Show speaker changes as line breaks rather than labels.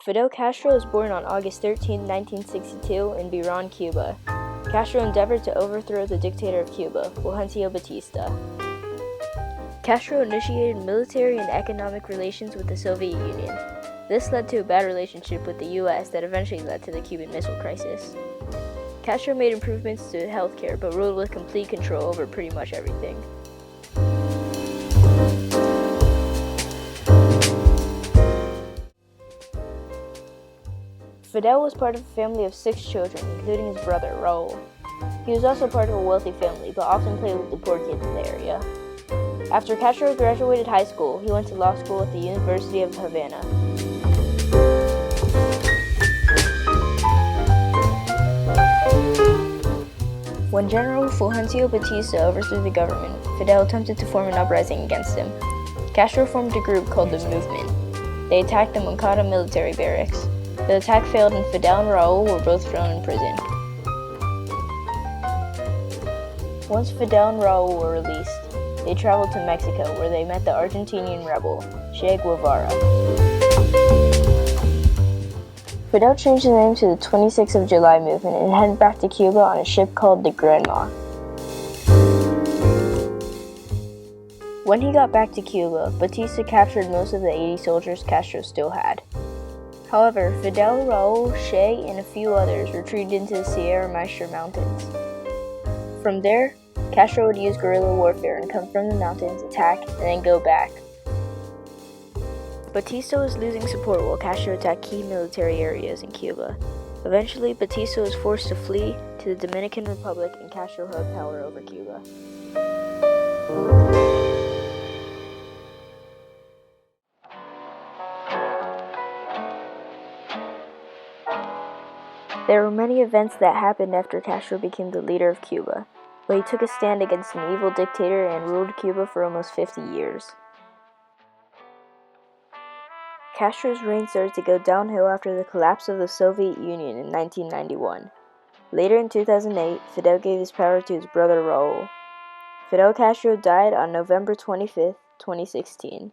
Fidel Castro was born on August 13, 1962 in Biran, Cuba. Castro endeavored to overthrow the dictator of Cuba, Fulgencio Batista. Castro initiated military and economic relations with the Soviet Union. This led to a bad relationship with the U.S. that eventually led to the Cuban Missile Crisis. Castro made improvements to healthcare but ruled with complete control over pretty much everything. Fidel was part of a family of 6 children, including his brother, Raul. He was also part of a wealthy family, but often played with the poor kids in the area. After Castro graduated high school, he went to law school at the University of Havana. When General Fulgencio Batista overthrew the government, Fidel attempted to form an uprising against him. Castro formed a group called the Movement. They attacked the Moncada military barracks. The attack failed and Fidel and Raul were both thrown in prison. Once Fidel and Raul were released, they traveled to Mexico where they met the Argentinian rebel, Che Guevara. Fidel changed the name to the 26th of July movement and headed back to Cuba on a ship called the Granma. When he got back to Cuba, Batista captured most of the 80 soldiers Castro still had. However, Fidel, Raul, Che, and a few others retreated into the Sierra Maestra Mountains. From there, Castro would use guerrilla warfare and come from the mountains, attack, and then go back. Batista was losing support while Castro attacked key military areas in Cuba. Eventually, Batista was forced to flee to the Dominican Republic and Castro held power over Cuba. There were many events that happened after Castro became the leader of Cuba, but he took a stand against an evil dictator and ruled Cuba for almost 50 years. Castro's reign started to go downhill after the collapse of the Soviet Union in 1991. Later in 2008, Fidel gave his power to his brother Raul. Fidel Castro died on November 25, 2016.